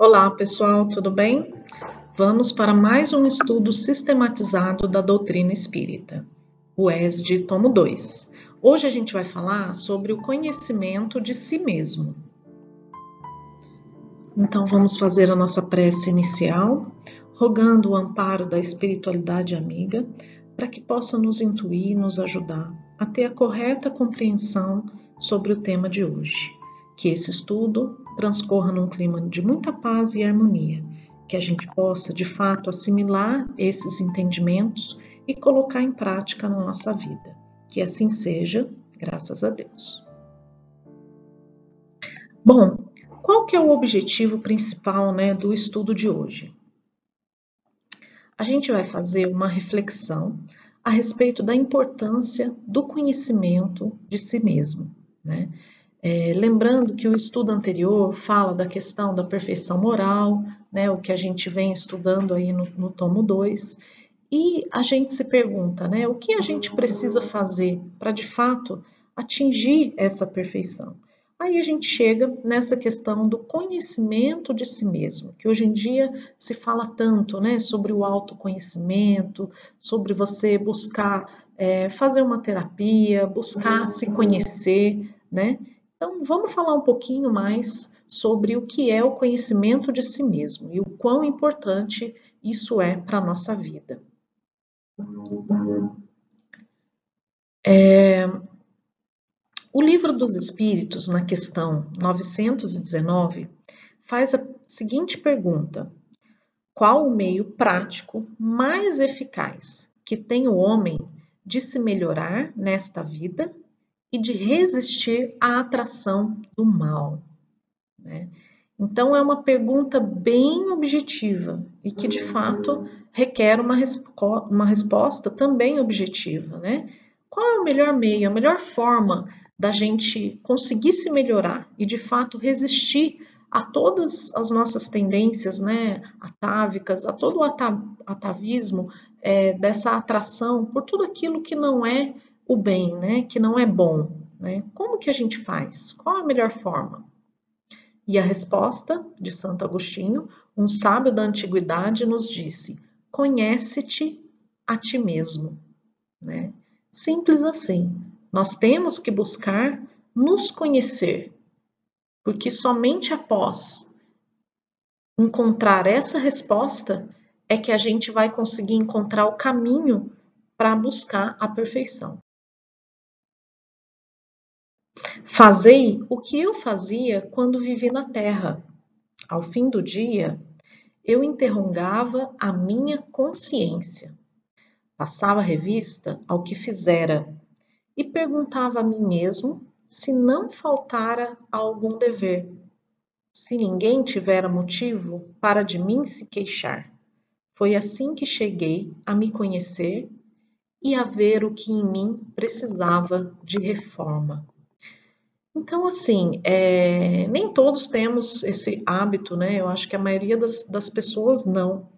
Olá, pessoal, tudo bem? Vamos para mais um estudo sistematizado da doutrina espírita, o ESD Tomo 2. Hoje a gente vai falar sobre o conhecimento de si mesmo. Então vamos fazer a nossa prece inicial, rogando o amparo da espiritualidade amiga, para que possa nos intuir e nos ajudar a ter a correta compreensão sobre o tema de hoje. Que esse estudo transcorra num clima de muita paz e harmonia, que a gente possa, de fato, assimilar esses entendimentos e colocar em prática na nossa vida. Que assim seja, graças a Deus. Bom, qual que é o objetivo principal, do estudo de hoje? A gente vai fazer uma reflexão a respeito da importância do conhecimento de si mesmo, né? Lembrando que o estudo anterior fala da questão da perfeição moral, né, o que a gente vem estudando aí no tomo 2, e a gente se pergunta, né, o que a gente precisa fazer para de fato atingir essa perfeição? Aí a gente chega nessa questão do conhecimento de si mesmo, que hoje em dia se fala tanto, né, sobre o autoconhecimento, sobre você buscar fazer uma terapia, buscar se conhecer, né? Então, vamos falar um pouquinho mais sobre o que é o conhecimento de si mesmo e o quão importante isso é para a nossa vida. O Livro dos Espíritos, na questão 919, faz a seguinte pergunta: qual o meio prático mais eficaz que tem o homem de se melhorar nesta vida e de resistir à atração do mal? Né? Então, é uma pergunta bem objetiva e que, de fato, requer uma resposta também objetiva. Né? Qual é o melhor meio, a melhor forma da gente conseguir se melhorar e, de fato, resistir a todas as nossas tendências, né, atávicas, a todo o atavismo, dessa atração por tudo aquilo que não é o bem, né, que não é bom? Né? Como que a gente faz? Qual a melhor forma? E a resposta de Santo Agostinho, um sábio da antiguidade, nos disse: conhece-te a ti mesmo. Né? Simples assim. Nós temos que buscar nos conhecer, porque somente após encontrar essa resposta é que a gente vai conseguir encontrar o caminho para buscar a perfeição. Fazei o que eu fazia quando vivi na terra. Ao fim do dia, eu interrogava a minha consciência, passava revista ao que fizera e perguntava a mim mesmo se não faltara algum dever, se ninguém tivera motivo para de mim se queixar. Foi assim que cheguei a me conhecer e a ver o que em mim precisava de reforma. Então, assim, nem todos temos esse hábito, né? Eu acho que a maioria das pessoas não.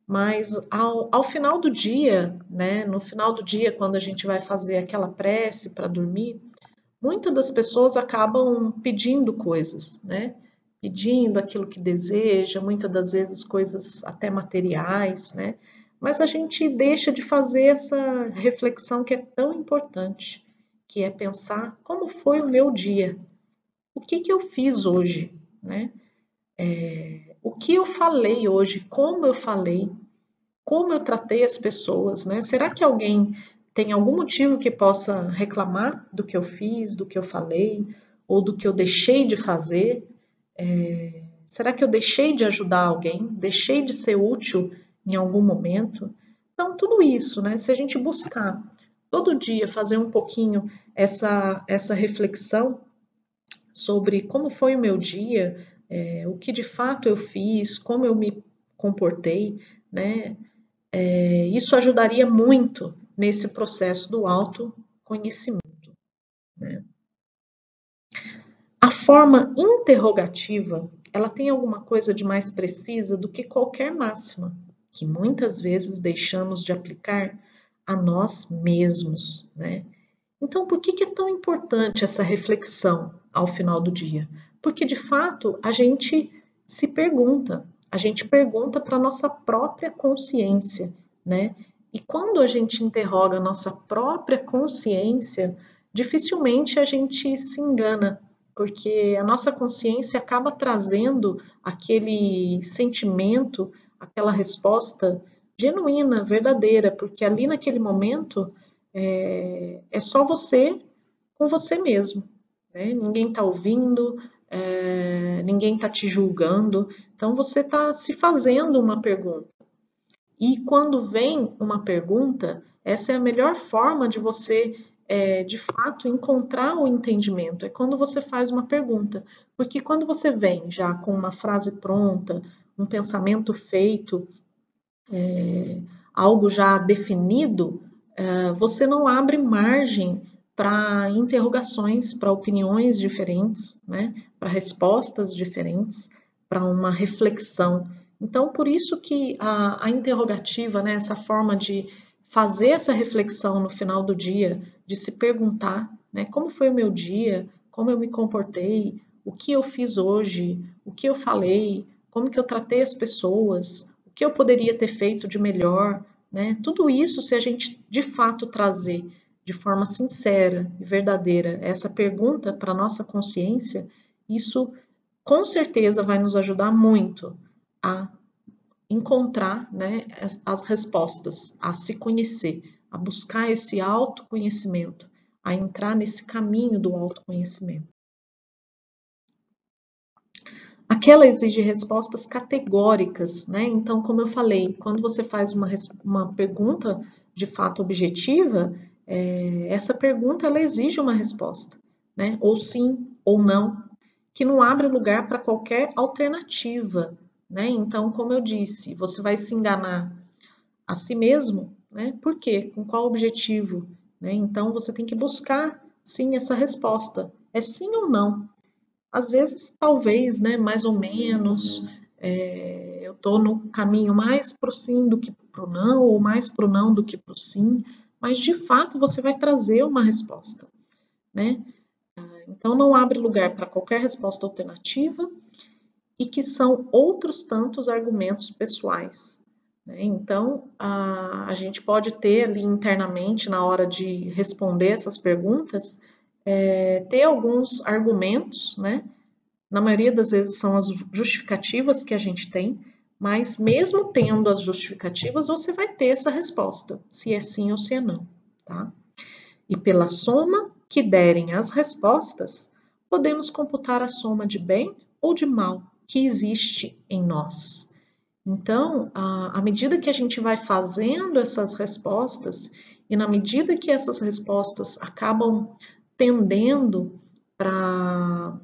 Mas ao final do dia, né? No final do dia, quando a gente vai fazer aquela prece para dormir, muitas das pessoas acabam pedindo coisas, né? Pedindo aquilo que deseja, muitas das vezes coisas até materiais, né? Mas a gente deixa de fazer essa reflexão que é tão importante, que é pensar como foi o meu dia, o que eu fiz hoje, né? O que eu falei hoje, como eu tratei as pessoas, né? Será que alguém tem algum motivo que possa reclamar do que eu fiz, do que eu falei, ou do que eu deixei de fazer? Será que eu deixei de ajudar alguém? Deixei de ser útil em algum momento? Então, tudo isso, né? Se a gente buscar todo dia fazer um pouquinho essa reflexão sobre como foi o meu dia, o que de fato eu fiz, como eu me comportei, né? Isso ajudaria muito nesse processo do autoconhecimento. Né? A forma interrogativa, ela tem alguma coisa de mais precisa do que qualquer máxima, que muitas vezes deixamos de aplicar a nós mesmos, né? Então, por que é tão importante essa reflexão ao final do dia? Porque, de fato, a gente se pergunta. A gente pergunta para a nossa própria consciência, né? E quando a gente interroga a nossa própria consciência, dificilmente a gente se engana, porque a nossa consciência acaba trazendo aquele sentimento, aquela resposta genuína, verdadeira, porque ali naquele momento é só você com você mesmo, né? Ninguém está ouvindo, ninguém está te julgando, então você está se fazendo uma pergunta. E quando vem uma pergunta, essa é a melhor forma de você, de fato, encontrar o entendimento. É quando você faz uma pergunta. Porque quando você vem já com uma frase pronta, um pensamento feito, algo já definido, você não abre margem para interrogações, para opiniões diferentes, né? Para respostas diferentes, para uma reflexão. Então, por isso que a interrogativa, né, essa forma de fazer essa reflexão no final do dia, de se perguntar, né, como foi o meu dia, como eu me comportei, o que eu fiz hoje, o que eu falei, como que eu tratei as pessoas, o que eu poderia ter feito de melhor, né? Tudo isso, se a gente de fato trazer de forma sincera e verdadeira essa pergunta para a nossa consciência, isso com certeza vai nos ajudar muito a encontrar, né, as respostas, a se conhecer, a buscar esse autoconhecimento, a entrar nesse caminho do autoconhecimento. Aquela exige respostas categóricas, né? Então, como eu falei, quando você faz uma pergunta de fato objetiva, essa pergunta ela exige uma resposta, né? Ou sim ou não, que não abre lugar para qualquer alternativa, né? Então, como eu disse, você vai se enganar a si mesmo, né? Por quê? Com qual objetivo? Né? Então, você tem que buscar sim essa resposta. É sim ou não? Às vezes, talvez, né, mais ou menos, eu estou no caminho mais para o sim do que para o não, ou mais para o não do que para o sim, mas de fato você vai trazer uma resposta, né? Então não abre lugar para qualquer resposta alternativa e que são outros tantos argumentos pessoais, né? Então a gente pode ter ali internamente, na hora de responder essas perguntas, ter alguns argumentos, né? Na maioria das vezes são as justificativas que a gente tem, mas mesmo tendo as justificativas, você vai ter essa resposta, se é sim ou se é não, tá? E pela soma que derem as respostas, podemos computar a soma de bem ou de mal que existe em nós. Então, à medida que a gente vai fazendo essas respostas, e na medida que essas respostas acabam tendendo para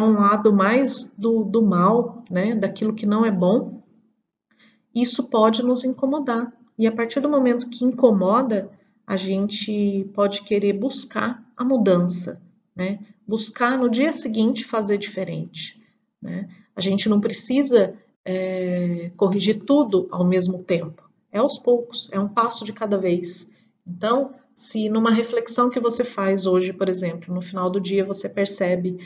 um lado mais do mal, né, daquilo que não é bom, isso pode nos incomodar. E a partir do momento que incomoda, a gente pode querer buscar a mudança, né? Buscar no dia seguinte fazer diferente, né? A gente não precisa corrigir tudo ao mesmo tempo. É aos poucos, é um passo de cada vez. Então, se numa reflexão que você faz hoje, por exemplo, no final do dia você percebe,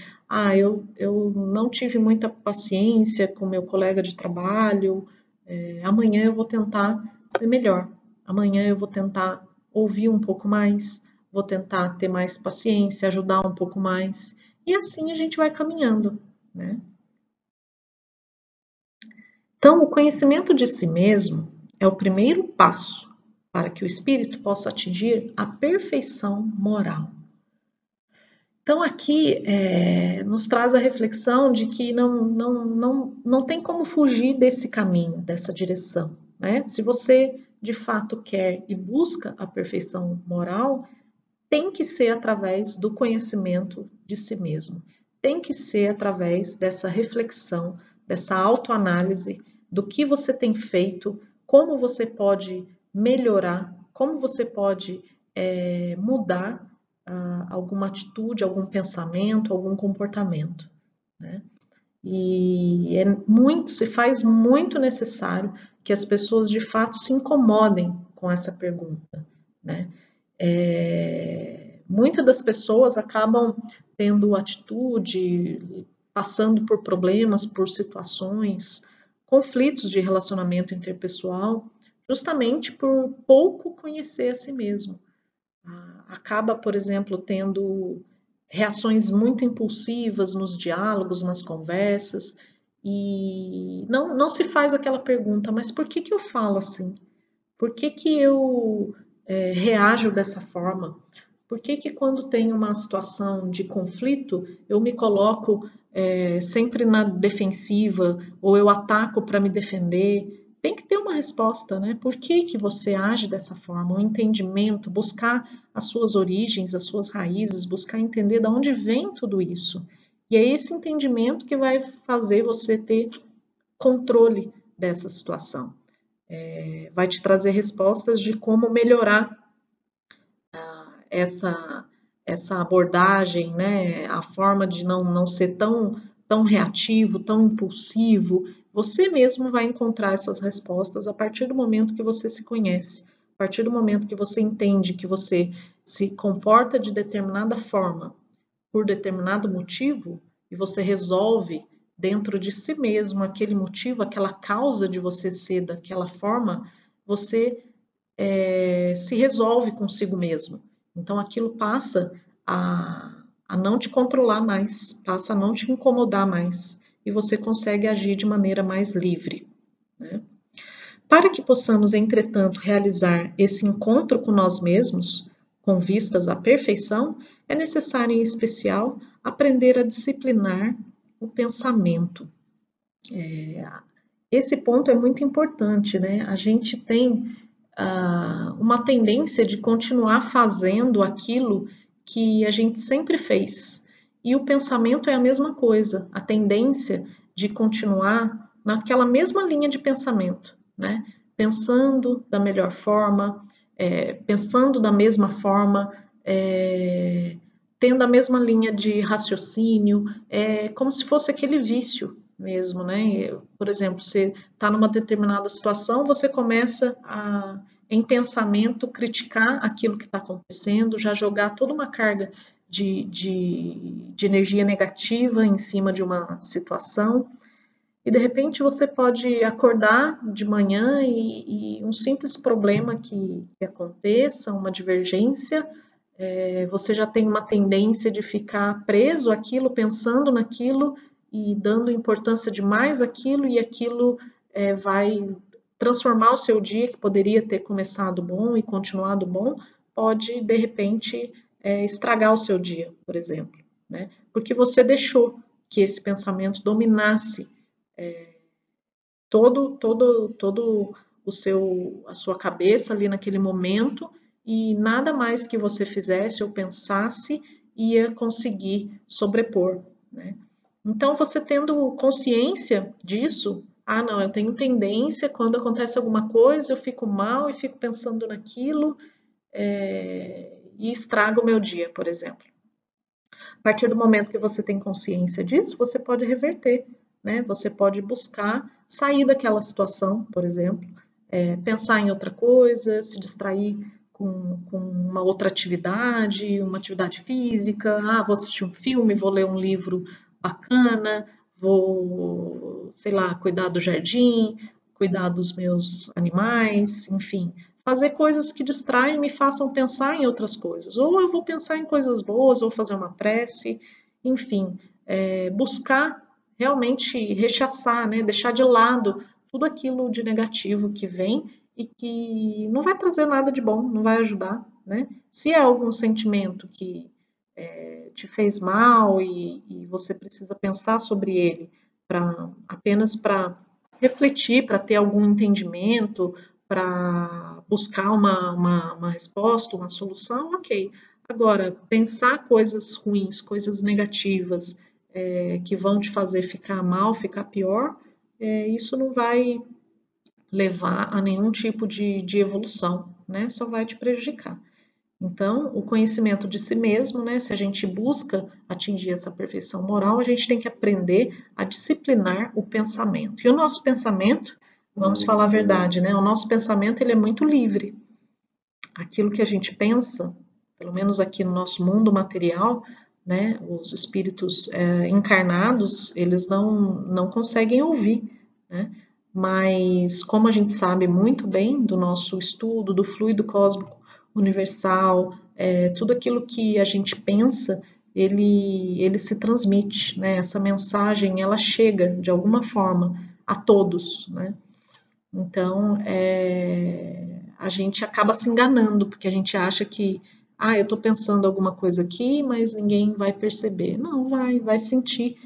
eu não tive muita paciência com meu colega de trabalho, amanhã eu vou tentar ser melhor, amanhã eu vou tentar ouvir um pouco mais, vou tentar ter mais paciência, ajudar um pouco mais, e assim a gente vai caminhando, né? Então, o conhecimento de si mesmo é o primeiro passo para que o espírito possa atingir a perfeição moral. Então, aqui nos traz a reflexão de que não tem como fugir desse caminho, dessa direção, né? Se você de fato quer e busca a perfeição moral, tem que ser através do conhecimento de si mesmo, tem que ser através dessa reflexão, dessa autoanálise do que você tem feito, como você pode melhorar, como você pode mudar alguma atitude, algum pensamento, algum comportamento, né? E se faz muito necessário que as pessoas de fato se incomodem com essa pergunta, né? Muitas das pessoas acabam tendo atitude, passando por problemas, por situações, conflitos de relacionamento interpessoal, justamente por pouco conhecer a si mesmo. Acaba, por exemplo, tendo reações muito impulsivas nos diálogos, nas conversas, e não se faz aquela pergunta, mas por que eu falo assim? Por que eu reajo dessa forma? Por que quando tem uma situação de conflito, eu me coloco sempre na defensiva ou eu ataco para me defender? Tem que ter uma resposta, né? Por que você age dessa forma? Um entendimento, buscar as suas origens, as suas raízes, buscar entender de onde vem tudo isso. E é esse entendimento que vai fazer você ter controle dessa situação. Vai te trazer respostas de como melhorar essa abordagem, né? A forma de não ser tão reativo, tão impulsivo. Você mesmo vai encontrar essas respostas a partir do momento que você se conhece, a partir do momento que você entende que você se comporta de determinada forma, por determinado motivo, e você resolve dentro de si mesmo aquele motivo, aquela causa de você ser daquela forma, você se resolve consigo mesmo. Então aquilo passa a não te controlar mais, passa a não te incomodar mais e você consegue agir de maneira mais livre, né? Para que possamos, entretanto, realizar esse encontro com nós mesmos, com vistas à perfeição, é necessário, em especial, aprender a disciplinar o pensamento. Esse ponto é muito importante, né? A gente tem uma tendência de continuar fazendo aquilo que a gente sempre fez. E o pensamento é a mesma coisa, a tendência de continuar naquela mesma linha de pensamento, né? Pensando da melhor forma, pensando da mesma forma, tendo a mesma linha de raciocínio, como se fosse aquele vício mesmo, né? Por exemplo, você está numa determinada situação, você começa em pensamento, criticar aquilo que está acontecendo, já jogar toda uma carga de energia negativa em cima de uma situação, e de repente você pode acordar de manhã e um simples problema que aconteça, uma divergência, você já tem uma tendência de ficar preso àquilo, pensando naquilo e dando importância demais àquilo, e aquilo vai transformar o seu dia, que poderia ter começado bom e continuado bom, pode, de repente, estragar o seu dia, por exemplo, né? Porque você deixou que esse pensamento dominasse todo a sua cabeça ali naquele momento, e nada mais que você fizesse ou pensasse ia conseguir sobrepor, né? Então, você tendo consciência disso, não, eu tenho tendência, quando acontece alguma coisa, eu fico mal e fico pensando naquilo, e estrago o meu dia, por exemplo. A partir do momento que você tem consciência disso, você pode reverter, né? Você pode buscar sair daquela situação, por exemplo, pensar em outra coisa, se distrair com uma outra atividade, uma atividade física. Vou assistir um filme, vou ler um livro bacana, vou, sei lá, cuidar do jardim, cuidar dos meus animais, enfim, fazer coisas que distraem e me façam pensar em outras coisas. Ou eu vou pensar em coisas boas, ou fazer uma prece, enfim, buscar realmente rechaçar, né, deixar de lado tudo aquilo de negativo que vem e que não vai trazer nada de bom, não vai ajudar, né? Se é algum sentimento que te fez mal e você precisa pensar sobre ele apenas para refletir, para ter algum entendimento, para buscar uma resposta, uma solução, ok. Agora, pensar coisas ruins, coisas negativas, que vão te fazer ficar mal, ficar pior, isso não vai levar a nenhum tipo de evolução, né? Só vai te prejudicar. Então, o conhecimento de si mesmo, né? Se a gente busca atingir essa perfeição moral, a gente tem que aprender a disciplinar o pensamento. E o nosso pensamento, vamos falar a verdade, né? O nosso pensamento ele é muito livre. Aquilo que a gente pensa, pelo menos aqui no nosso mundo material, né? Os espíritos encarnados, eles não conseguem ouvir, né? Mas como a gente sabe muito bem do nosso estudo, do fluido cósmico universal, tudo aquilo que a gente pensa, ele se transmite, né? Essa mensagem, ela chega de alguma forma a todos, né? Então, a gente acaba se enganando, porque a gente acha que, eu estou pensando alguma coisa aqui, mas ninguém vai perceber. Não, vai sentir,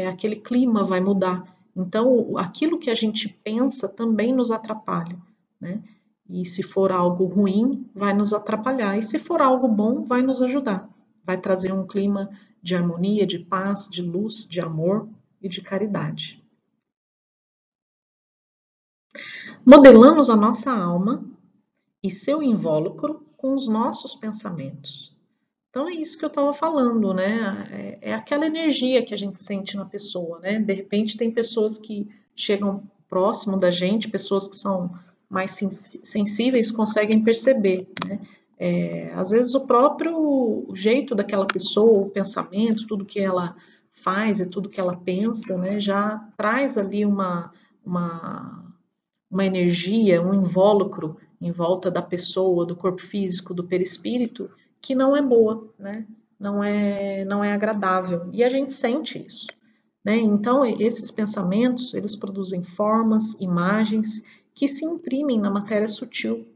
aquele clima vai mudar. Então, aquilo que a gente pensa também nos atrapalha, né? E se for algo ruim, vai nos atrapalhar. E se for algo bom, vai nos ajudar. Vai trazer um clima de harmonia, de paz, de luz, de amor e de caridade. Modelamos a nossa alma e seu invólucro com os nossos pensamentos. Então é isso que eu estava falando, né? É aquela energia que a gente sente na pessoa, né? De repente tem pessoas que chegam próximo da gente, pessoas que são mais sensíveis conseguem perceber, né? Às vezes o próprio jeito daquela pessoa, o pensamento, tudo que ela faz e tudo que ela pensa, né? Já traz ali uma energia, um invólucro em volta da pessoa, do corpo físico, do perispírito, que não é boa, né? Não é agradável. E a gente sente isso, né? Então, esses pensamentos, eles produzem formas, imagens que se imprimem na matéria sutil,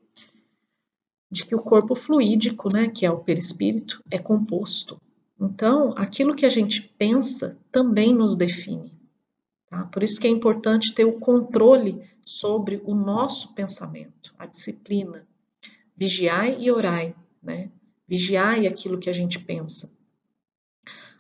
de que o corpo fluídico, né, que é o perispírito, é composto. Então, aquilo que a gente pensa também nos define. Tá? Por isso que é importante ter o controle sobre o nosso pensamento, a disciplina. Vigiai e orai, né? Vigiai aquilo que a gente pensa.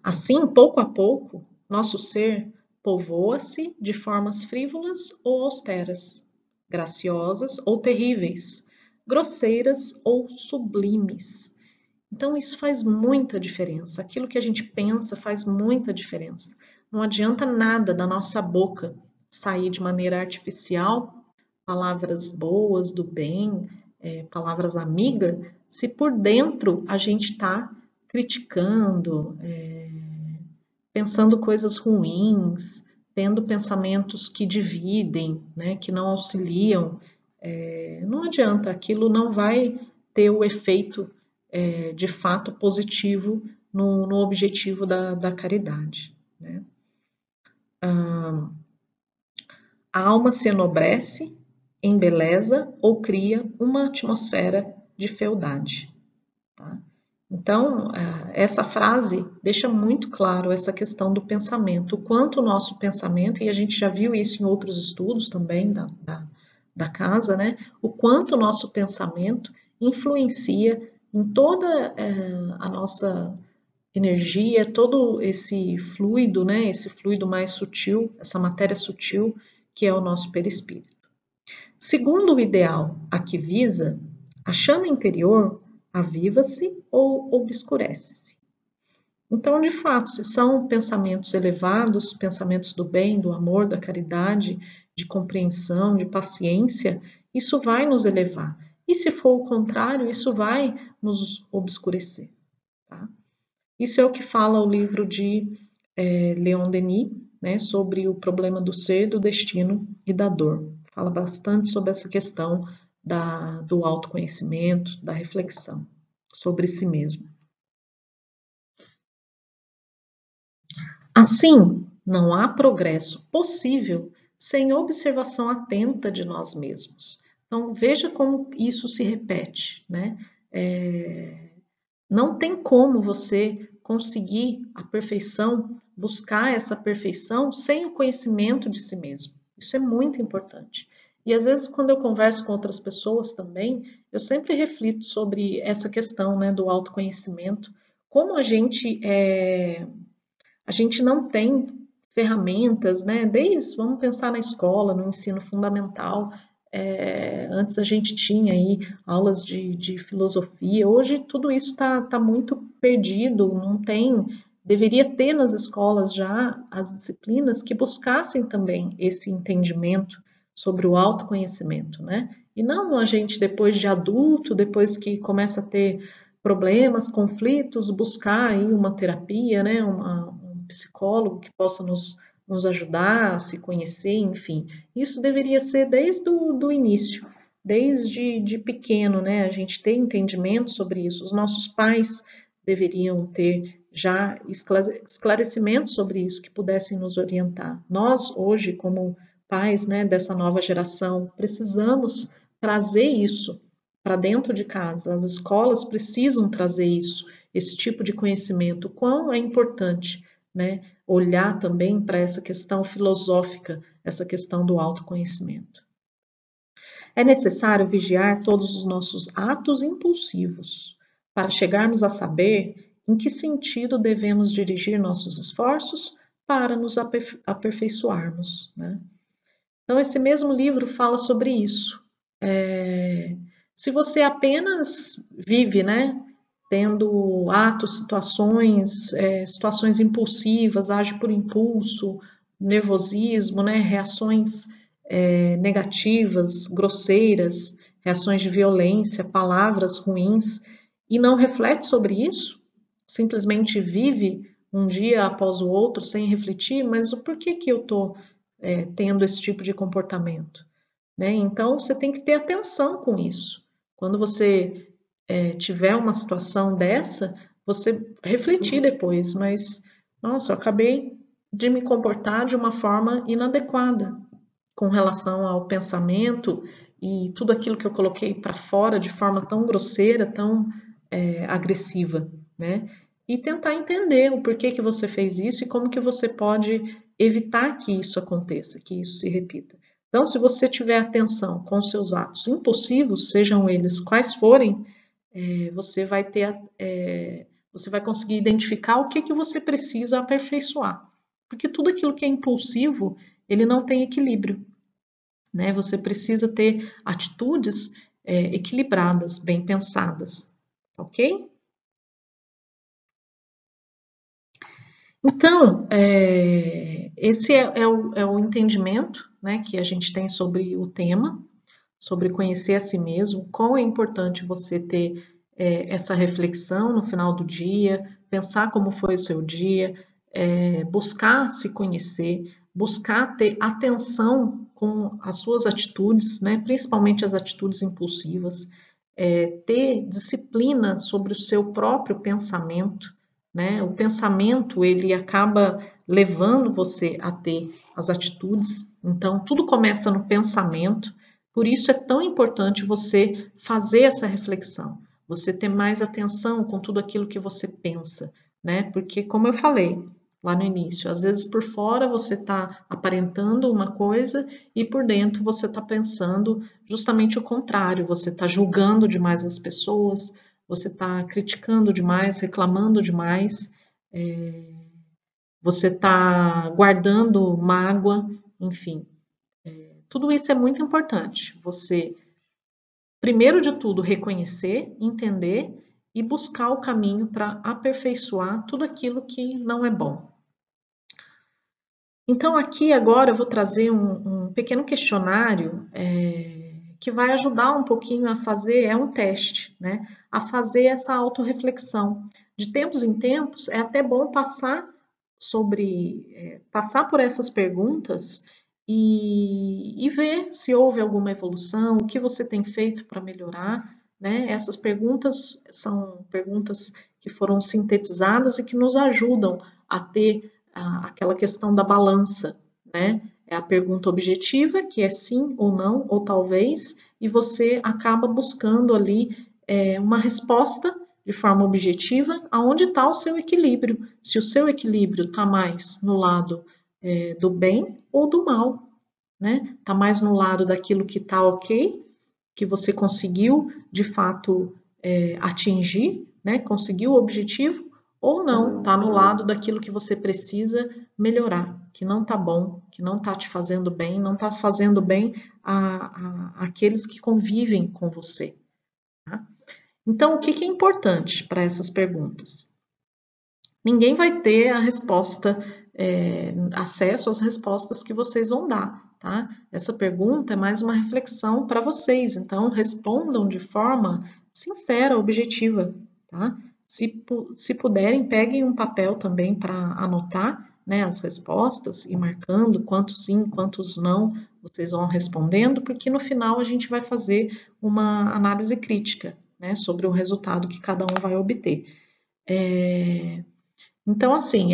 Assim, pouco a pouco, nosso ser povoa-se de formas frívolas ou austeras, graciosas ou terríveis, grosseiras ou sublimes. Então, isso faz muita diferença. Aquilo que a gente pensa faz muita diferença. Não adianta nada da nossa boca sair de maneira artificial, palavras boas, do bem, palavras amigas, se por dentro a gente está criticando, pensando coisas ruins, tendo pensamentos que dividem, né, que não auxiliam. Não adianta, aquilo não vai ter o efeito de fato positivo no objetivo da caridade. Né? A alma se enobrece, embeleza ou cria uma atmosfera de fealdade. Tá? Então, essa frase deixa muito claro essa questão do pensamento, o quanto o nosso pensamento, e a gente já viu isso em outros estudos também da casa, né? O quanto o nosso pensamento influencia em toda a nossa energia, todo esse fluido, né? Esse fluido mais sutil, essa matéria sutil, que é o nosso perispírito. Segundo o ideal a que visa, a chama interior aviva-se ou obscurece-se. Então, de fato, se são pensamentos elevados, pensamentos do bem, do amor, da caridade, de compreensão, de paciência, isso vai nos elevar. E se for o contrário, isso vai nos obscurecer. Tá? Isso é o que fala o livro de Leon Denis, né, sobre o problema do ser, do destino e da dor. Fala bastante sobre essa questão do autoconhecimento, da reflexão sobre si mesmo. Assim, não há progresso possível sem observação atenta de nós mesmos. Então, veja como isso se repete, né? Não tem como você conseguir a perfeição, buscar essa perfeição sem o conhecimento de si mesmo. Isso é muito importante. E às vezes, quando eu converso com outras pessoas também, eu sempre reflito sobre essa questão, né, do autoconhecimento, como a gente não tem ferramentas, né? Vamos pensar na escola, no ensino fundamental. Antes a gente tinha aí aulas de filosofia. Hoje tudo isso está muito perdido. Não tem. Deveria ter nas escolas já as disciplinas que buscassem também esse entendimento sobre o autoconhecimento, né? E não a gente depois de adulto, depois que começa a ter problemas, conflitos, buscar aí uma terapia, né, um psicólogo que possa nos ajudar a se conhecer, enfim. Isso deveria ser desde o início, desde de pequeno, né, a gente ter entendimento sobre isso. Os nossos pais deveriam ter já esclarecimentos sobre isso, que pudessem nos orientar. Nós, hoje, como pais, né, dessa nova geração, precisamos trazer isso para dentro de casa. As escolas precisam trazer isso, esse tipo de conhecimento. O quão é importante, né, olhar também para essa questão filosófica, essa questão do autoconhecimento. É necessário vigiar todos os nossos atos impulsivos para chegarmos a saber em que sentido devemos dirigir nossos esforços para nos aperfeiçoarmos, né? Então, esse mesmo livro fala sobre isso. Se você apenas vive, né, tendo atos, situações impulsivas, age por impulso, nervosismo, né, reações negativas, grosseiras, reações de violência, palavras ruins, e não reflete sobre isso, simplesmente vive um dia após o outro sem refletir, mas o porquê que eu estou tendo esse tipo de comportamento? Né? Então, você tem que ter atenção com isso. Quando você tiver uma situação dessa, você refletir depois, mas, nossa, eu acabei de me comportar de uma forma inadequada com relação ao pensamento e tudo aquilo que eu coloquei para fora de forma tão grosseira, tão agressiva, né? E tentar entender o porquê que você fez isso e como que você pode evitar que isso aconteça, que isso se repita. Então, se você tiver atenção com os seus atos impulsivos, sejam eles quais forem, você vai conseguir identificar o que que você precisa aperfeiçoar. Porque tudo aquilo que é impulsivo, ele não tem equilíbrio, né? Você precisa ter atitudes equilibradas, bem pensadas, ok? Então, esse é o entendimento, né, que a gente tem sobre o tema, sobre conhecer a si mesmo, quão é importante você ter essa reflexão no final do dia, pensar como foi o seu dia, buscar se conhecer, buscar ter atenção com as suas atitudes, né, principalmente as atitudes impulsivas, ter disciplina sobre o seu próprio pensamento, né? O pensamento ele acaba levando você a ter as atitudes, então tudo começa no pensamento. Por isso é tão importante você fazer essa reflexão, você ter mais atenção com tudo aquilo que você pensa, né? Porque, como eu falei lá no início, às vezes por fora você está aparentando uma coisa e por dentro você está pensando justamente o contrário, você está julgando demais as pessoas, você está criticando demais, reclamando demais, você está guardando mágoa, enfim. Tudo isso é muito importante. Você, primeiro de tudo, reconhecer, entender e buscar o caminho para aperfeiçoar tudo aquilo que não é bom. Então, aqui agora eu vou trazer um pequeno questionário que vai ajudar um pouquinho a fazer, é um teste, né? A fazer essa autorreflexão. De tempos em tempos, é até bom passar por essas perguntas e ver se houve alguma evolução, o que você tem feito para melhorar, né? Essas perguntas são perguntas que foram sintetizadas e que nos ajudam a ter aquela questão da balança, né? É a pergunta objetiva, que é sim ou não, ou talvez, e você acaba buscando ali uma resposta de forma objetiva, aonde está o seu equilíbrio. Se o seu equilíbrio está mais no lado do bem ou do mal, né? Está mais no lado daquilo que está ok, que você conseguiu de fato atingir, né? Conseguiu o objetivo, ou não, está no lado daquilo que você precisa melhorar, que não está bom, que não está te fazendo bem, não está fazendo bem àqueles que convivem com você. Tá? Então, o que é importante para essas perguntas? Ninguém vai ter a resposta, acesso às respostas que vocês vão dar, tá? Essa pergunta é mais uma reflexão para vocês, então respondam de forma sincera, objetiva, tá? Se puderem, peguem um papel também para anotar, né, as respostas e marcando quantos sim, quantos não vocês vão respondendo, porque no final a gente vai fazer uma análise crítica, né, sobre o resultado que cada um vai obter. Então, assim,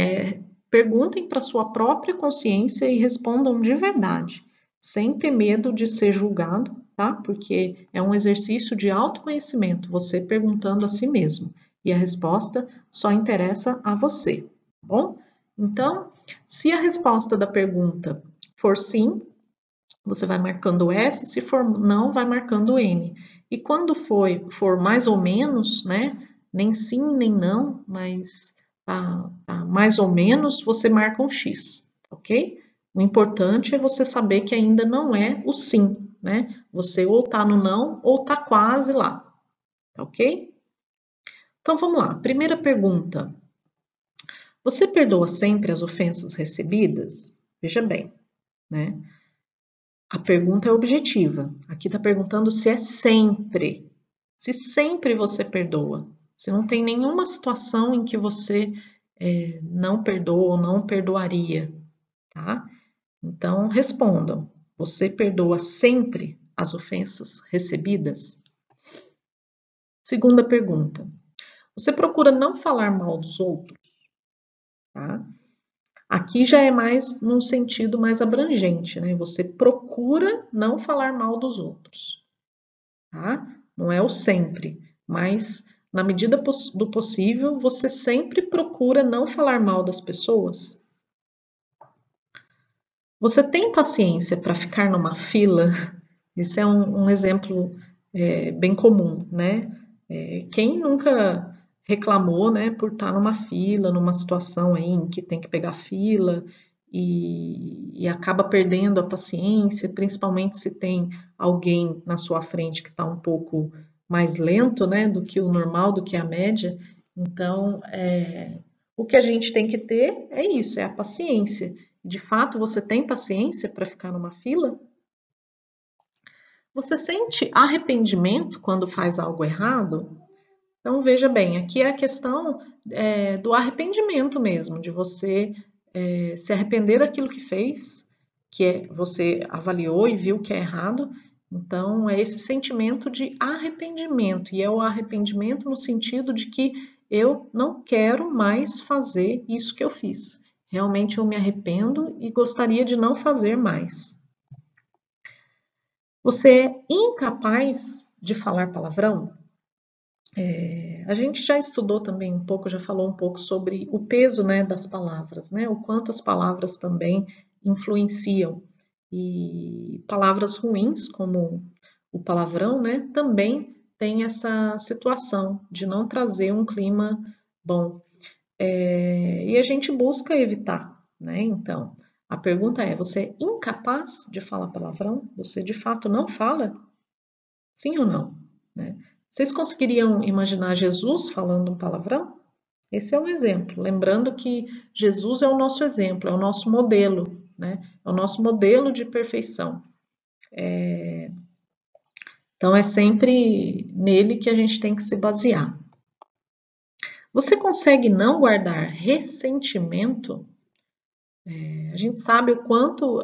perguntem para sua própria consciência e respondam de verdade, sem ter medo de ser julgado, tá? Porque é um exercício de autoconhecimento, você perguntando a si mesmo, e a resposta só interessa a você, tá bom? Então, se a resposta da pergunta for sim, você vai marcando S, se for não, vai marcando N. E quando for mais ou menos, né? Nem sim, nem não, mas tá mais ou menos, você marca um X, ok? O importante é você saber que ainda não é o sim, né? Você ou tá no não ou tá quase lá, tá ok? Então vamos lá. Primeira pergunta. Você perdoa sempre as ofensas recebidas? Veja bem, né? A pergunta é objetiva. Aqui está perguntando se é sempre. Se sempre você perdoa. Se não tem nenhuma situação em que você não perdoa ou não perdoaria, tá? Então, respondam. Você perdoa sempre as ofensas recebidas? Segunda pergunta. Você procura não falar mal dos outros, tá? Aqui já é mais num sentido mais abrangente, né? Você procura não falar mal dos outros, tá? Não é o sempre, mas na medida do possível, você sempre procura não falar mal das pessoas. Você tem paciência para ficar numa fila? Esse é um exemplo bem comum, né? Quem nunca reclamou, né, por estar numa fila, numa situação aí em que tem que pegar fila e acaba perdendo a paciência, principalmente se tem alguém na sua frente que está um pouco mais lento, né, do que o normal, do que a média. Então, o que a gente tem que ter é isso, é a paciência. De fato, você tem paciência para ficar numa fila? Você sente arrependimento quando faz algo errado? Então, veja bem, aqui é a questão do arrependimento mesmo, de você se arrepender daquilo que fez, você avaliou e viu que é errado. Então, é esse sentimento de arrependimento, e é o arrependimento no sentido de que eu não quero mais fazer isso que eu fiz. Realmente eu me arrependo e gostaria de não fazer mais. Você é incapaz de falar palavrão? A gente já estudou também um pouco, já falou um pouco sobre o peso, né, das palavras, né, o quanto as palavras também influenciam. E palavras ruins, como o palavrão, né, também tem essa situação de não trazer um clima bom. E a gente busca evitar, né? Então, a pergunta é: você é incapaz de falar palavrão? Você de fato não fala? Sim ou não? Né? Vocês conseguiriam imaginar Jesus falando um palavrão? Esse é um exemplo. Lembrando que Jesus é o nosso exemplo, é o nosso modelo, né? É o nosso modelo de perfeição. Então, é sempre nele que a gente tem que se basear. Você consegue não guardar ressentimento? A gente sabe o quanto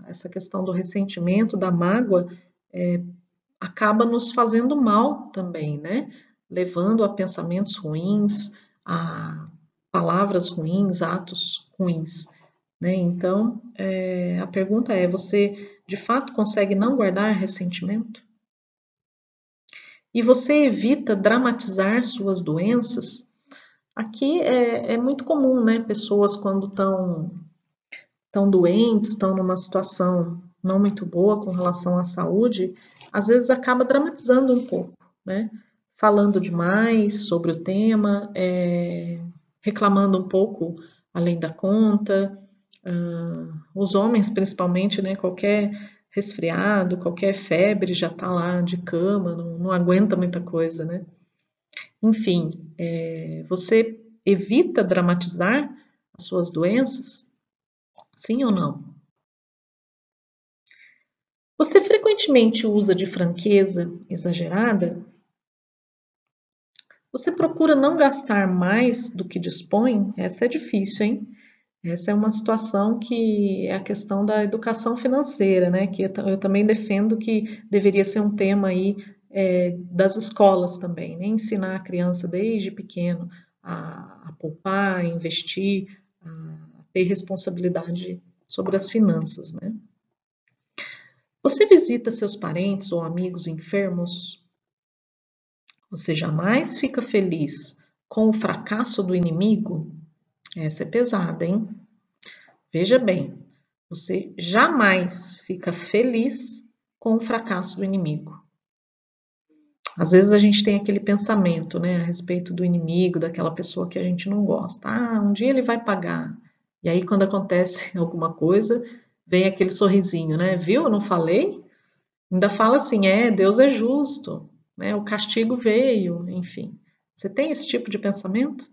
essa questão do ressentimento, da mágoa, acaba nos fazendo mal também, né? Levando a pensamentos ruins, a palavras ruins, atos ruins, né? Então, a pergunta é: você de fato consegue não guardar ressentimento? E você evita dramatizar suas doenças? Aqui é muito comum, né? Pessoas quando estão doentes, estão numa situação não muito boa com relação à saúde, às vezes acaba dramatizando um pouco, né? Falando demais sobre o tema, reclamando um pouco além da conta. Os homens, principalmente, né? Qualquer resfriado, qualquer febre já tá lá de cama, não aguenta muita coisa, né? Enfim, você evita dramatizar as suas doenças? Sim ou não? Você frequentemente usa de franqueza exagerada? Você procura não gastar mais do que dispõe? Essa é difícil, hein? Essa é uma situação que é a questão da educação financeira, né? Que eu também defendo que deveria ser um tema aí das escolas também, né? Ensinar a criança desde pequeno a poupar, a investir, a ter responsabilidade sobre as finanças, né? Você visita seus parentes ou amigos enfermos? Você jamais fica feliz com o fracasso do inimigo? Essa é pesada, hein? Veja bem, você jamais fica feliz com o fracasso do inimigo. Às vezes a gente tem aquele pensamento, né, a respeito do inimigo, daquela pessoa que a gente não gosta. Ah, um dia ele vai pagar. E aí, quando acontece alguma coisa, vem aquele sorrisinho, né? Viu? Eu não falei? Ainda fala assim, Deus é justo, né? O castigo veio, enfim. Você tem esse tipo de pensamento?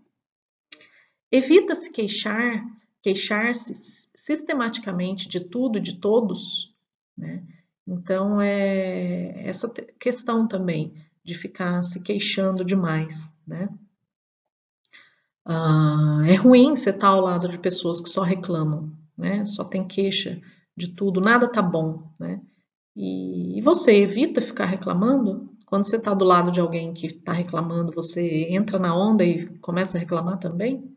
Evita se queixar, queixar-se sistematicamente de tudo e de todos, né? Então, é essa questão também de ficar se queixando demais, né? É ruim você estar ao lado de pessoas que só reclamam, né? Só tem queixa de tudo, nada tá bom, né? E você evita ficar reclamando? Quando você está do lado de alguém que está reclamando, você entra na onda e começa a reclamar também?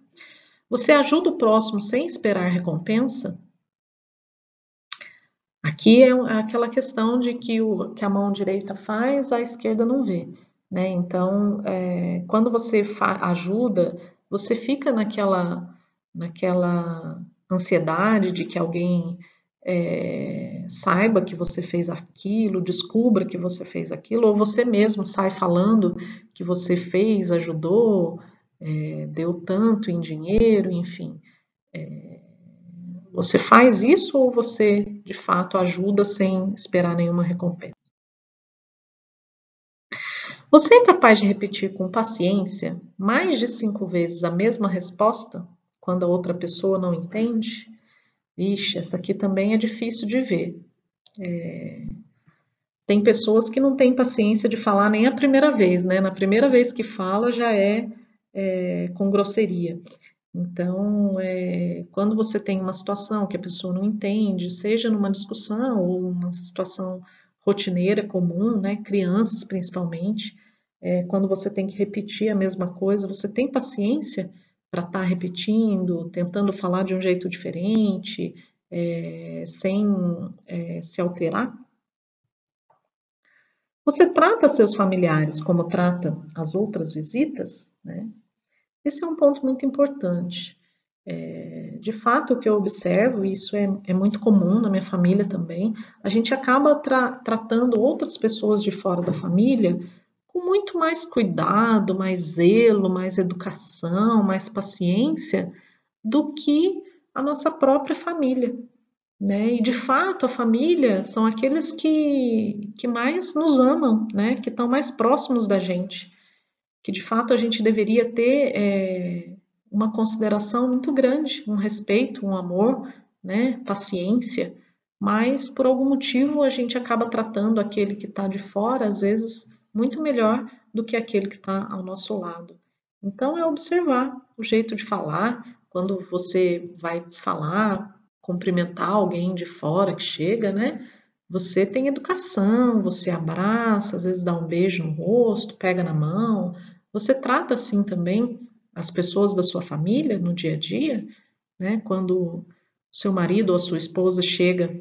Você ajuda o próximo sem esperar recompensa? Aqui é aquela questão de que o que a mão direita faz, a esquerda não vê, né? Então, quando você ajuda, você fica naquela ansiedade de que alguém saiba que você fez aquilo, descubra que você fez aquilo, ou você mesmo sai falando que você fez, ajudou, deu tanto em dinheiro, enfim. Você faz isso ou você de fato ajuda sem esperar nenhuma recompensa? Você é capaz de repetir com paciência mais de 5 vezes a mesma resposta quando a outra pessoa não entende? Vixe, essa aqui também é difícil de ver. Tem pessoas que não têm paciência de falar nem a primeira vez, né? Na primeira vez que fala já é com grosseria. Então, quando você tem uma situação que a pessoa não entende, seja numa discussão ou uma situação rotineira comum, né, crianças principalmente, quando você tem que repetir a mesma coisa, você tem paciência para estar repetindo, tentando falar de um jeito diferente, sem se alterar? Você trata seus familiares como trata as outras visitas, né? Esse é um ponto muito importante. De fato, o que eu observo, e isso é muito comum na minha família também, a gente acaba tratando outras pessoas de fora da família com muito mais cuidado, mais zelo, mais educação, mais paciência do que a nossa própria família, né? E de fato, a família são aqueles que mais nos amam, né? Que estão mais próximos da gente, que de fato a gente deveria ter uma consideração muito grande, um respeito, um amor, né, paciência, mas por algum motivo a gente acaba tratando aquele que está de fora, às vezes, muito melhor do que aquele que está ao nosso lado. Então é observar o jeito de falar, quando você vai falar, cumprimentar alguém de fora que chega, né? Você tem educação, você abraça, às vezes dá um beijo no rosto, pega na mão. Você trata assim também as pessoas da sua família no dia a dia, né? Quando seu marido ou a sua esposa chega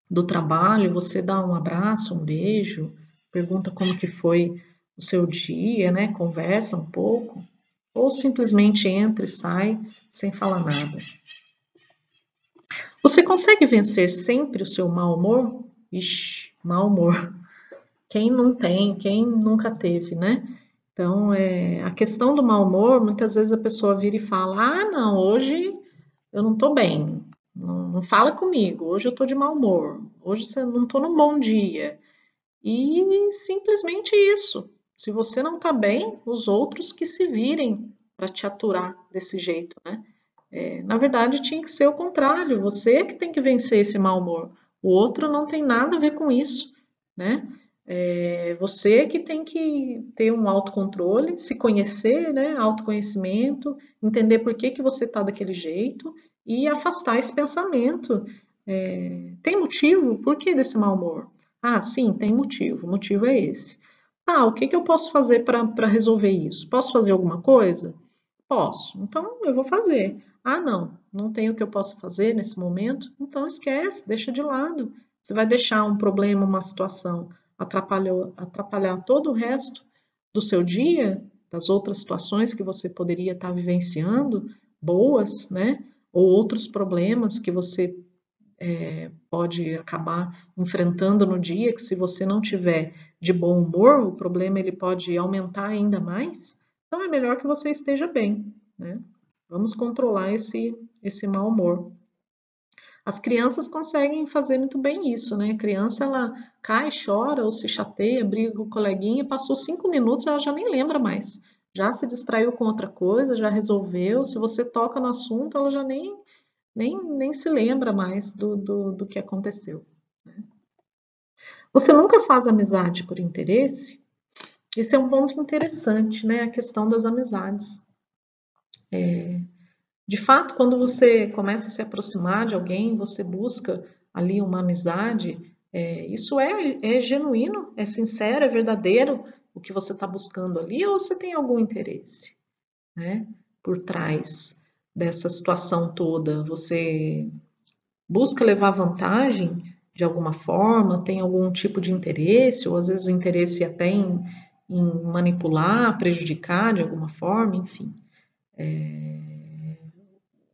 do trabalho, você dá um abraço, um beijo, pergunta como que foi o seu dia, né? Conversa um pouco, ou simplesmente entra e sai sem falar nada. Você consegue vencer sempre o seu mau humor? Ixi, mau humor. Quem não tem, quem nunca teve, né? Então, a questão do mau humor, muitas vezes a pessoa vira e fala: Ah, não, hoje eu não tô bem, não fala comigo, hoje eu tô de mau humor, hoje eu não tô num bom dia. E simplesmente isso. Se você não tá bem, os outros que se virem para te aturar desse jeito, né? Na verdade, tinha que ser o contrário, você é que tem que vencer esse mau humor. O outro não tem nada a ver com isso, né? É você que tem que ter um autocontrole, se conhecer, né? Autoconhecimento, entender por que que você está daquele jeito e afastar esse pensamento. Tem motivo? Por que desse mau humor? Ah, sim, tem motivo. O motivo é esse. Ah, o que que eu posso fazer para resolver isso? Posso fazer alguma coisa? Posso. Então eu vou fazer. Ah, não, não tem o que eu possa fazer nesse momento? Então esquece, deixa de lado. Você vai deixar um problema, uma situação atrapalhar todo o resto do seu dia, das outras situações que você poderia estar vivenciando, boas, né? Ou outros problemas que você pode acabar enfrentando no dia, que se você não tiver de bom humor, o problema ele pode aumentar ainda mais. Então é melhor que você esteja bem, né? Vamos controlar esse mau humor. As crianças conseguem fazer muito bem isso, né? A criança ela cai, chora ou se chateia, briga com o coleguinha, passou 5 minutos, ela já nem lembra mais. Já se distraiu com outra coisa, já resolveu. Se você toca no assunto, ela já nem se lembra mais do que aconteceu. Você nunca faz amizade por interesse? Esse é um ponto interessante, né? A questão das amizades. De fato, quando você começa a se aproximar de alguém, você busca ali uma amizade, isso é genuíno, é sincero, é verdadeiro o que você está buscando ali, ou você tem algum interesse, né? Por trás dessa situação toda, você busca levar vantagem de alguma forma, tem algum tipo de interesse, ou às vezes o interesse até em manipular, prejudicar de alguma forma, enfim.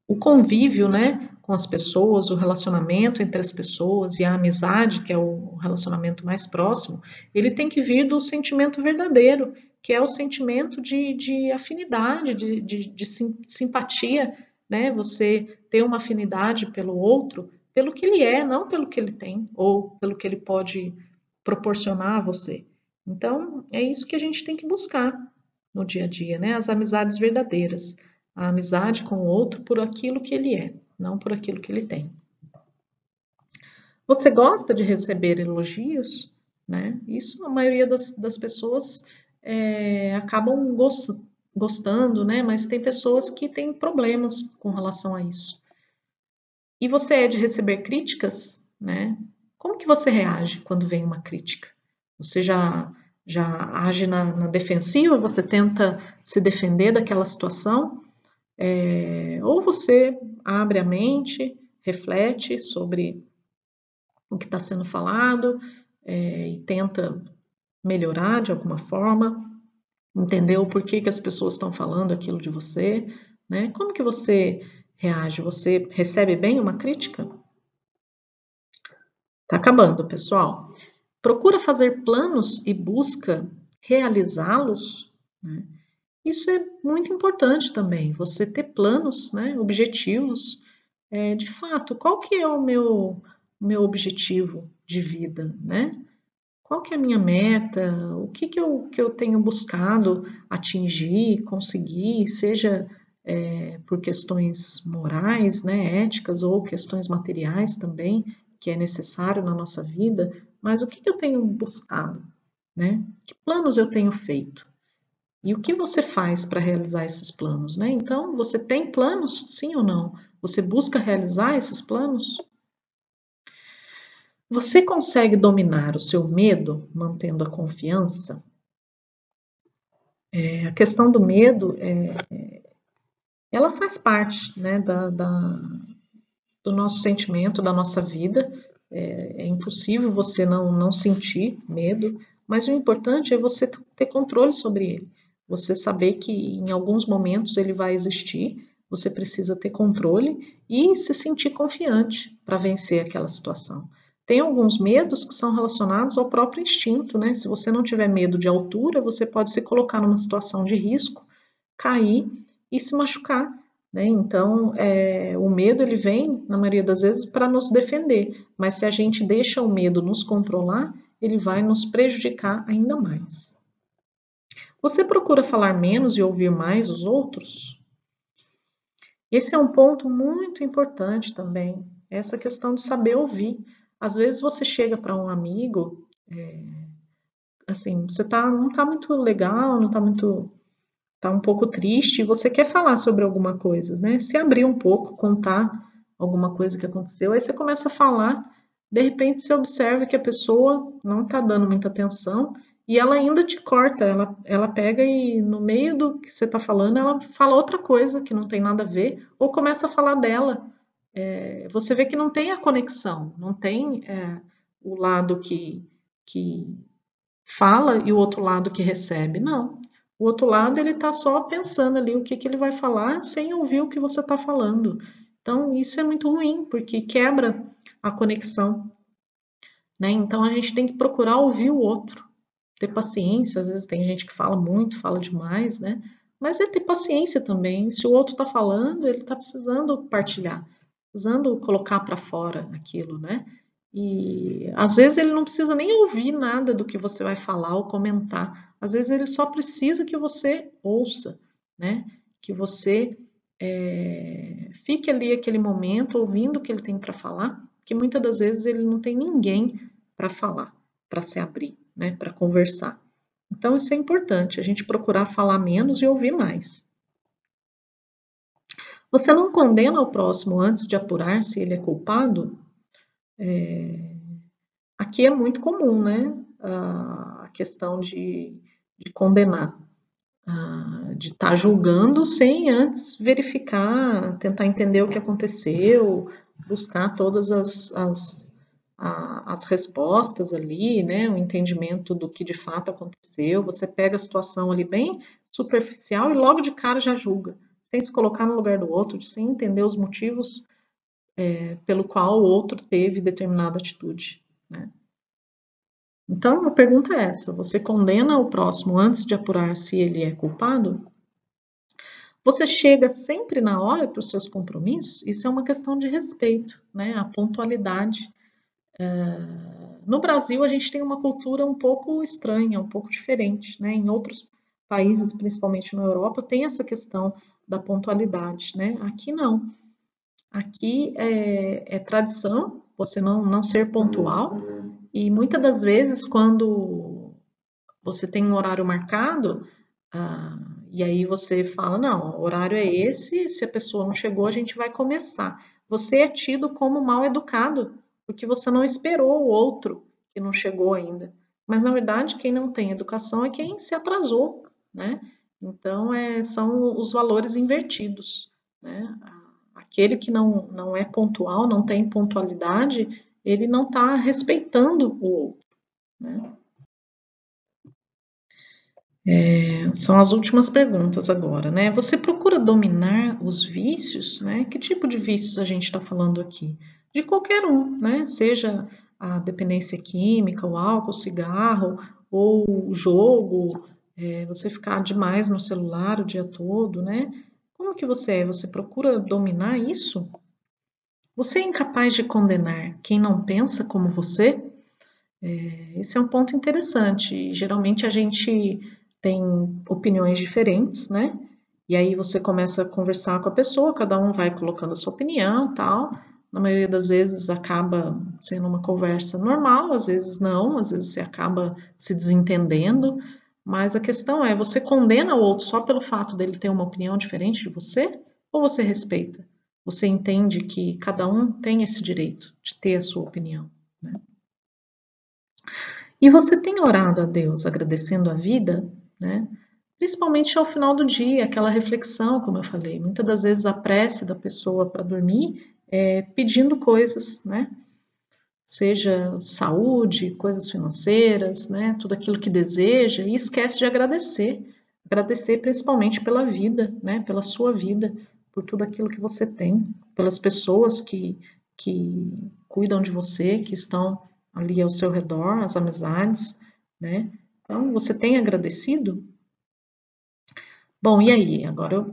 O convívio, né, com as pessoas, o relacionamento entre as pessoas e a amizade, que é o relacionamento mais próximo, ele tem que vir do sentimento verdadeiro, que é o sentimento de afinidade, de simpatia, né? Você ter uma afinidade pelo outro, pelo que ele é, não pelo que ele tem, ou pelo que ele pode proporcionar a você. Então, é isso que a gente tem que buscar no dia a dia, né? As amizades verdadeiras. A amizade com o outro por aquilo que ele é, não por aquilo que ele tem. Você gosta de receber elogios? Né? Isso a maioria das pessoas acabam gostando, né? Mas tem pessoas que têm problemas com relação a isso. E você é de receber críticas? Né? Como que você reage quando vem uma crítica? Você já age na defensiva? Você tenta se defender daquela situação? Ou você abre a mente, reflete sobre o que está sendo falado e tenta melhorar de alguma forma, entender o porquê que as pessoas estão falando aquilo de você, né? Como que você reage? Você recebe bem uma crítica? Tá acabando, pessoal. Procura fazer planos e busca realizá-los, né? Isso é muito importante também, você ter planos, né, objetivos. De fato, qual que é o meu objetivo de vida, né? Qual que é a minha meta? O que eu tenho buscado atingir, conseguir, seja por questões morais, né, éticas ou questões materiais também, que é necessário na nossa vida, mas o que eu tenho buscado, né? Que planos eu tenho feito? E o que você faz para realizar esses planos, né? Então, você tem planos, sim ou não? Você busca realizar esses planos? Você consegue dominar o seu medo mantendo a confiança? A questão do medo, ela faz parte, né, do nosso sentimento, da nossa vida. É impossível você não sentir medo, mas o importante é você ter controle sobre ele. Você saber que em alguns momentos ele vai existir, você precisa ter controle e se sentir confiante para vencer aquela situação. Tem alguns medos que são relacionados ao próprio instinto, né? Se você não tiver medo de altura, você pode se colocar numa situação de risco, cair e se machucar, né? Então, o medo ele vem, na maioria das vezes, para nos defender, mas se a gente deixa o medo nos controlar, ele vai nos prejudicar ainda mais. Você procura falar menos e ouvir mais os outros? Esse é um ponto muito importante também, essa questão de saber ouvir. Às vezes você chega para um amigo assim, você não tá muito legal, não tá muito, tá um pouco triste, e você quer falar sobre alguma coisa, né? Se abrir um pouco, contar alguma coisa que aconteceu, aí você começa a falar, de repente você observa que a pessoa não tá dando muita atenção e ela ainda te corta, ela pega e no meio do que você tá falando, ela fala outra coisa que não tem nada a ver, ou começa a falar dela. Você vê que não tem a conexão, não tem o lado que fala e o outro lado que recebe. Não. O outro lado ele está só pensando ali o que ele vai falar sem ouvir o que você está falando. Então isso é muito ruim porque quebra a conexão, né? Então a gente tem que procurar ouvir o outro, ter paciência. Às vezes tem gente que fala muito, fala demais, né? Mas é ter paciência também. Se o outro está falando, ele está precisando partilhar, precisando colocar para fora aquilo, né? E às vezes ele não precisa nem ouvir nada do que você vai falar ou comentar. Às vezes ele só precisa que você ouça, né? Que você fique ali aquele momento ouvindo o que ele tem para falar, porque muitas das vezes ele não tem ninguém para falar, para se abrir, né? Para conversar. Então isso é importante, a gente procurar falar menos e ouvir mais. Você não condena o próximo antes de apurar se ele é culpado? Aqui é muito comum, né? A questão de condenar, de estar julgando sem antes verificar, tentar entender o que aconteceu, buscar todas as respostas ali, né? O entendimento do que de fato aconteceu. Você pega a situação ali bem superficial e logo de cara já julga, sem se colocar no lugar do outro, sem entender os motivos pelo qual o outro teve determinada atitude, né? Então, a pergunta é essa: você condena o próximo antes de apurar se ele é culpado? Você chega sempre na hora para os seus compromissos? Isso é uma questão de respeito, né? A pontualidade. No Brasil, a gente tem uma cultura um pouco estranha, um pouco diferente, né? Em outros países, principalmente na Europa, tem essa questão da pontualidade, né? Aqui não. Aqui é tradição você não ser pontual, e muitas das vezes, quando você tem um horário marcado, e aí você fala, não, o horário é esse, se a pessoa não chegou, a gente vai começar. Você é tido como mal educado, porque você não esperou o outro que não chegou ainda. Mas, na verdade, quem não tem educação é quem se atrasou, né? Então, são os valores invertidos, né? Aquele que não é pontual, não tem pontualidade, ele não está respeitando o outro, né? São as últimas perguntas agora, né? Você procura dominar os vícios, né? Que tipo de vícios a gente está falando aqui? De qualquer um, né? Seja a dependência química, o álcool, o cigarro, ou o jogo, você ficar demais no celular o dia todo, né? Como que você é? Você procura dominar isso? Você é incapaz de condenar quem não pensa como você? Esse é um ponto interessante. Geralmente a gente tem opiniões diferentes, né? E aí você começa a conversar com a pessoa, cada um vai colocando a sua opinião, tal. Na maioria das vezes acaba sendo uma conversa normal, às vezes não, às vezes você acaba se desentendendo. Mas a questão é, você condena o outro só pelo fato dele ter uma opinião diferente de você? Ou você respeita? Você entende que cada um tem esse direito de ter a sua opinião, né? E você tem orado a Deus agradecendo a vida, né? Principalmente ao final do dia, aquela reflexão, como eu falei. Muitas das vezes a prece da pessoa para dormir é pedindo coisas, né? Seja saúde, coisas financeiras, né? Tudo aquilo que deseja e esquece de agradecer. Agradecer principalmente pela vida, né? Pela sua vida, por tudo aquilo que você tem, pelas pessoas que cuidam de você, que estão ali ao seu redor, as amizades, né? Então, você tem agradecido? Bom, e aí? Agora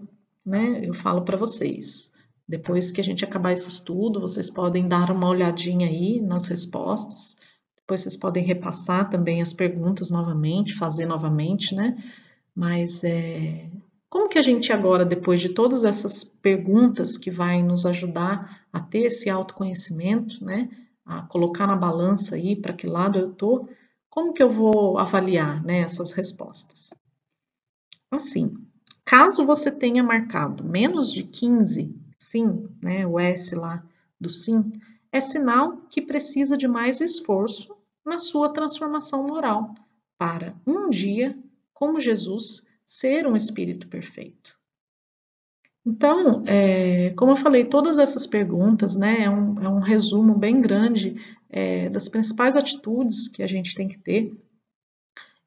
eu falo para vocês. Depois que a gente acabar esse estudo, vocês podem dar uma olhadinha aí nas respostas. Depois vocês podem repassar também as perguntas novamente, fazer novamente, né? Mas como que a gente agora, depois de todas essas perguntas que vai nos ajudar a ter esse autoconhecimento, né? A colocar na balança aí para que lado eu tô, Como que eu vou avaliar, né, essas respostas? Assim, caso você tenha marcado menos de 15, sim, né, o S lá do sim, é sinal que precisa de mais esforço na sua transformação moral para um dia, como Jesus, ser um espírito perfeito. Então, como eu falei, todas essas perguntas, né, é um resumo bem grande das principais atitudes que a gente tem que ter.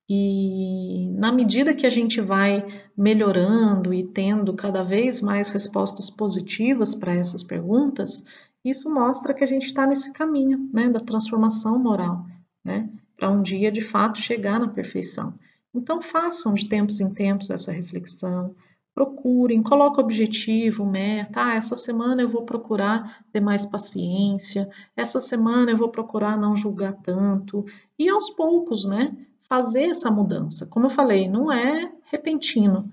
E na medida que a gente vai melhorando e tendo cada vez mais respostas positivas para essas perguntas, isso mostra que a gente está nesse caminho, né, da transformação moral, né, para um dia de fato chegar na perfeição. Então façam de tempos em tempos essa reflexão, procurem, coloquem objetivo, meta. Essa semana eu vou procurar ter mais paciência, essa semana eu vou procurar não julgar tanto, e aos poucos, né, fazer essa mudança. Como eu falei, não é repentino.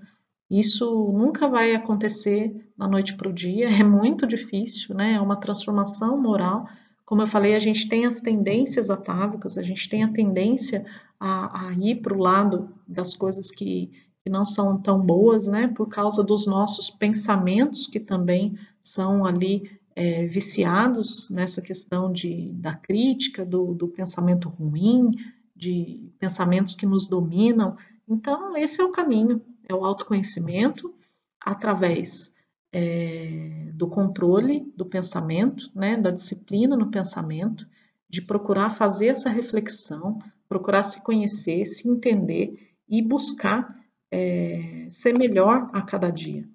Isso nunca vai acontecer da noite para o dia, é muito difícil, né? É uma transformação moral. Como eu falei, a gente tem as tendências atávicas, a gente tem a tendência a ir para o lado das coisas que não são tão boas, né? Por causa dos nossos pensamentos, que também são ali viciados nessa questão da crítica, do pensamento ruim, de pensamentos que nos dominam. Então, esse é o caminho, é o autoconhecimento através do controle do pensamento, né, da disciplina no pensamento, de procurar fazer essa reflexão, procurar se conhecer, se entender e buscar ser melhor a cada dia.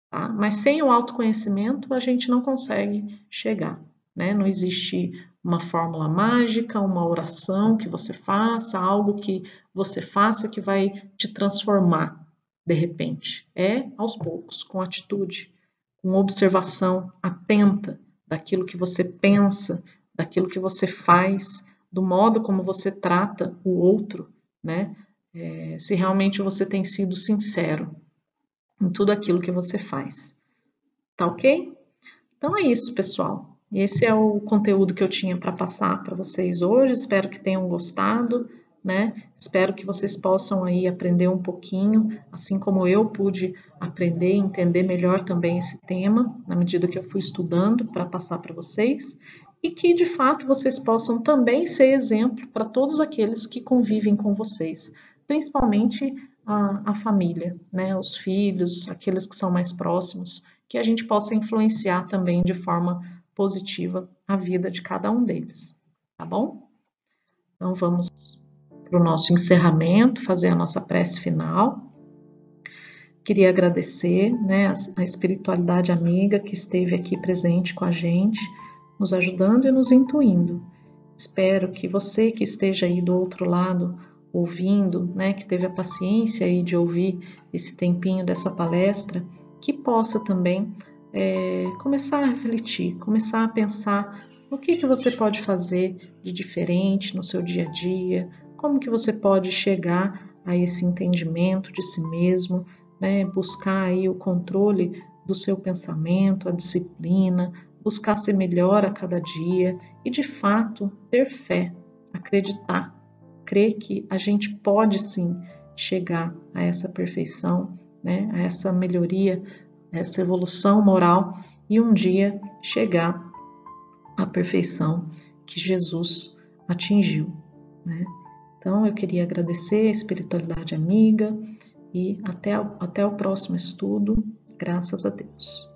Tá? Mas sem o autoconhecimento a gente não consegue chegar. Né? Não existe uma fórmula mágica, uma oração que você faça, algo que você faça que vai te transformar de repente. É aos poucos, com atitude, com observação atenta daquilo que você pensa, daquilo que você faz, do modo como você trata o outro, né? Se realmente você tem sido sincero em tudo aquilo que você faz. Tá ok? Então é isso, pessoal. Esse é o conteúdo que eu tinha para passar para vocês hoje. Espero que tenham gostado, né? Espero que vocês possam aí aprender um pouquinho, assim como eu pude aprender e entender melhor também esse tema, na medida que eu fui estudando para passar para vocês, e que de fato vocês possam também ser exemplo para todos aqueles que convivem com vocês, principalmente a família, né? Os filhos, aqueles que são mais próximos, que a gente possa influenciar também de forma positiva a vida de cada um deles, tá bom? Então vamos para o nosso encerramento, fazer a nossa prece final. Queria agradecer, né, a espiritualidade amiga que esteve aqui presente com a gente, nos ajudando e nos intuindo. Espero que você que esteja aí do outro lado ouvindo, né, que teve a paciência aí de ouvir esse tempinho dessa palestra, que possa também começar a refletir, começar a pensar no que você pode fazer de diferente no seu dia a dia, como que você pode chegar a esse entendimento de si mesmo, né, buscar aí o controle do seu pensamento, a disciplina, buscar ser melhor a cada dia e, de fato, ter fé, acreditar, crer que a gente pode sim chegar a essa perfeição, né, a essa melhoria, a essa evolução moral e um dia chegar à perfeição que Jesus atingiu. Né? Então, eu queria agradecer a espiritualidade amiga e até o próximo estudo, graças a Deus.